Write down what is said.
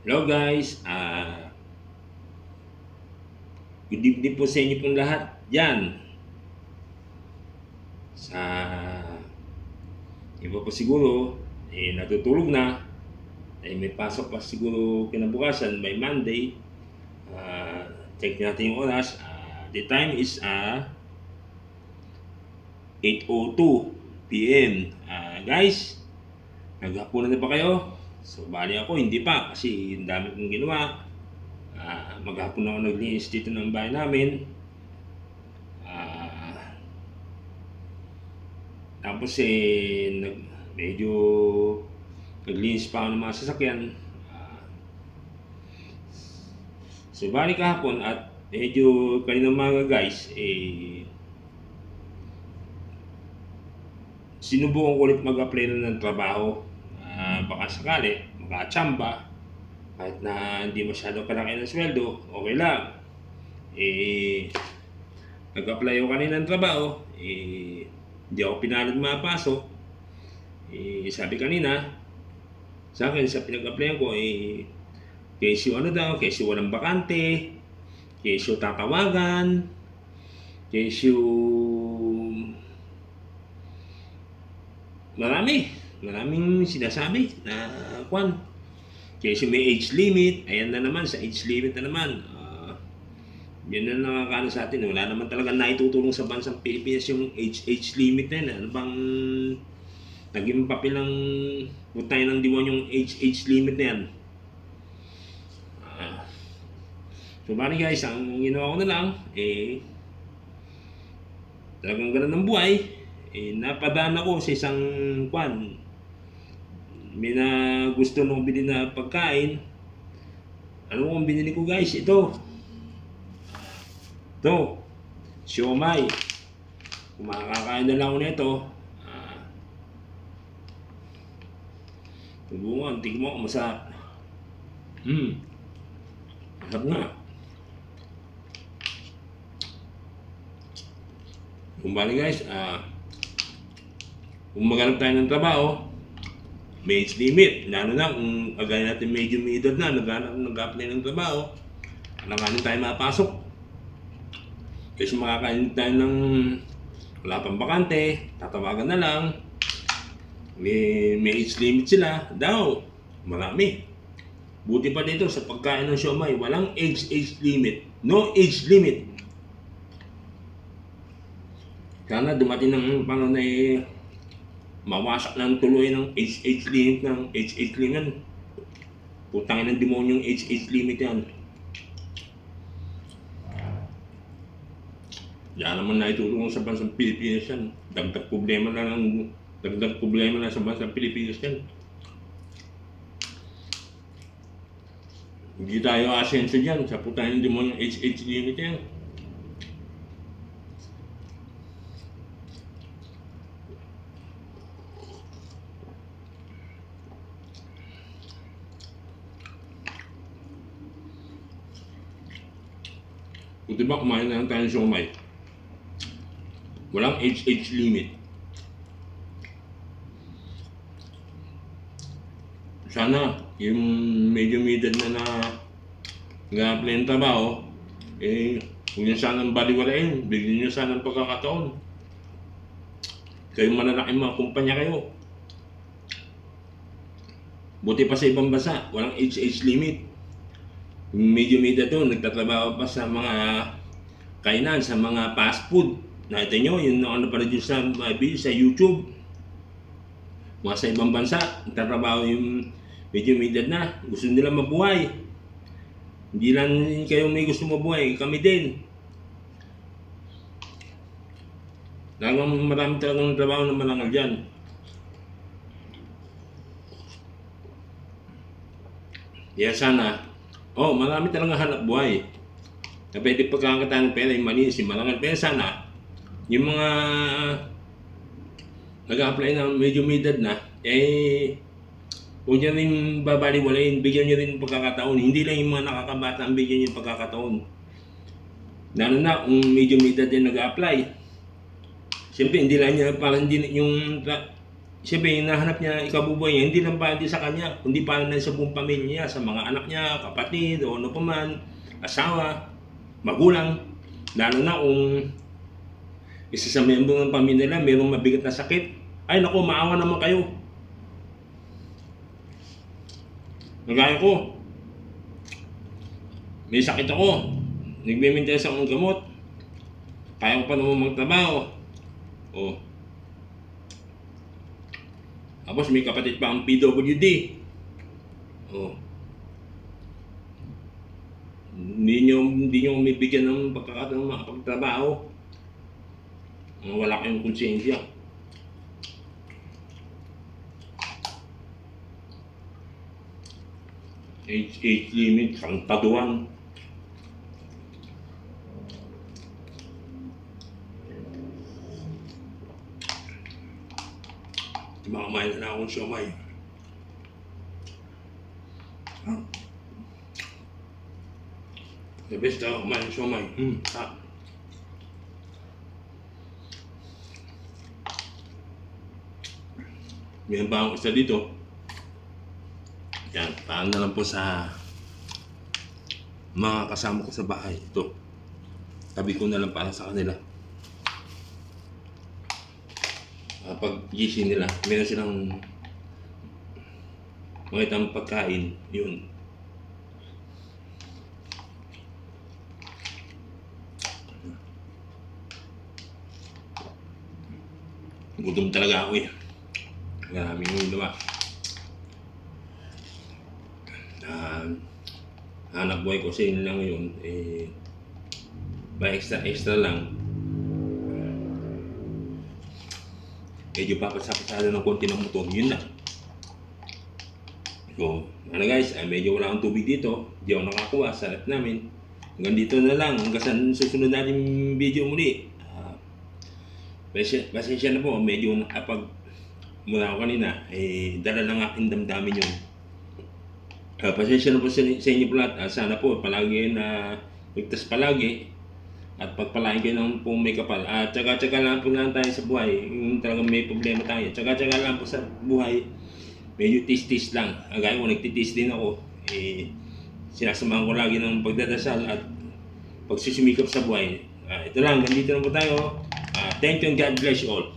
Hello guys, good evening po sa inyo pong lahat dyan. Sa iba po siguro, natutulog na, may pasok pa siguro kinabukasan by Monday. Check natin yung oras. The time is 8:02 p.m. Guys, naghapunan na ba kayo? So, bali ako, hindi pa kasi ang dami kong ginawa. Maghapon ako naglinis dito ng bahay namin. Tapos medyo naglinis pa ako ng mga sasakyan. So bali kahapon at medyo kanina mga guys, sinubukan ko ulit mag-apply ng trabaho. Baka sakali, makachamba, kahit na hindi masyado kalaki ng sweldo, okay lang. Nag-apply ako kanina ng trabaho, hindi ako pinalad mapasok. Sabi kanina, sa akin, sa pinag-applyan ko, kesyo ano daw, kesyo walang bakante, kesyo tatawagan, kesyo maraming sinasabi na kwan. Kesyo may age limit, ayan na naman, sa age limit na naman. Yan na nakakano sa atin, wala naman talaga naitutulong sa bansang Pilipinas yung age limit na yun. Ano bang naging papel ng putay ng demonyong age limit na yan? So bali guys, ang ginawa ko na lang, talagang ganun ng buhay. Napadaan ako sa isang kwan. May na gusto nung bilhin na pagkain. Ano kung binili ko guys? Ito, siomay. Kung makakakain na lang ako nito, tubungan, tigmo ko, masarap. Masarap nga. Kung bali guys, kung maghanap tayo ng trabaho, may age limit. Lalo na kung agad natin medyo may edad na, nag-apply ng trabaho, alanganin tayo mapasok. Kasi makakain tayo ng wala pang bakante, tatawagan na lang, may age limit sila, daw, marami. Buti pa dito sa pagkain ng siomay, walang age limit, no age limit. Sana dumating ng panahon na mawasak ng tuloy ng age limit ng age limit. Putangin ng demonyong age limit yan. Yan naman na itutulong sa bansang Pilipinas yan. Dagdag problema na sa bansang Pilipinas yan. Hindi tayo asenso dyan sa putangin ng demonyong age limit yan. Kung diba kumain na lang tayo ng siomay, walang age limit. Sana yung medyo may edad na nag-apply ng trabaho, huwag niyo sanang baliwalain, bigyan niyo sana ng pagkakataon. Kayong malalaking mga kumpanya kayo. Buti pa sa ibang bansa, walang age limit. Medyo may edad doon, nagtatrabaho pa sa mga kainan, sa mga fast food. Nakita nyo, yung ano pa rin sa YouTube. Mga sa ibang bansa, nagtatrabaho yung medyo may edad na, gusto nila mabuhay. Hindi lang kayo may gusto mabuhay, kami din. Marami talagang trabaho na malangal dyan. Kaya sana, marami talagang hanap buhay na pwede pagkakataan ng pera, yung malinis, yung malangal. Pero sana, yung mga nag-apply na medyo may edad na, huwag nyo rin babaliwalain, bigyan nyo rin pagkakataon. Hindi lang yung mga nakakabata ang bigyan nyo yung pagkakataon. Lalo na kung medyo may edad din nag-apply. Siyempre, hindi lang niya, parang hindi yung siyempre, hinahanap niya ikabubuhay niya, hindi lang para sa kanya, kundi para na sa buong pamilya niya, sa mga anak niya, kapatid, o ano pa man, asawa, magulang. Lalo na kung isa sa miyembro ng pamilya nila, mayroong mabigat na sakit. Ay, naku, maawa naman kayo. Nagaya ko, may sakit ako, nagme-maintenance akong gamot, kaya ko pa naman magtrabaho. O, tapos may kapatid pa ang PWD. O, hindi nyo umibigyan ng pagkakataon ng makapagtrabaho. Wala kayong konsensya. Age limit, kangtaduan. Makamain na akong siomay. The best ako kumain ng siomay. May ba akong isa dito? Yan, paano na lang po sa mga kasama ko sa bahay. Ito, tabi ko na lang para sa kanila. Pag gising nila, meron silang makitang pagkain, yun. Gutom talaga ako eh. Maraming yung gawa. Hanap buhay ko sa inyo lang yun, ba extra lang. Medyo papasapasado ng konti ng motor, yun lang. So, ano guys, medyo wala akong tubig dito. Hindi ako nakakuha sa rep namin. Hanggang dito na lang, hanggang sa susunod natin video muli. Pasensya na po, medyo nakapag mula ako kanina, dala ng aking damdamin yun. Pasensya na po sa inyo po lahat. Sana po palagi na ligtas palagi. At pagpalain kayo ng pong may kapal. At tsaga-tsaga lang po lang tayo sa buhay. Yung talagang may problema tayo. Tsaga-tsaga lang po sa buhay. Medyo tis-tis lang. Gaya ko, nagtitis din ako. Sinasamahan ko lagi ng pagdadasal at pagsusumikap sa buhay. Ito lang, ganito lang po tayo. Thank you and God bless you all.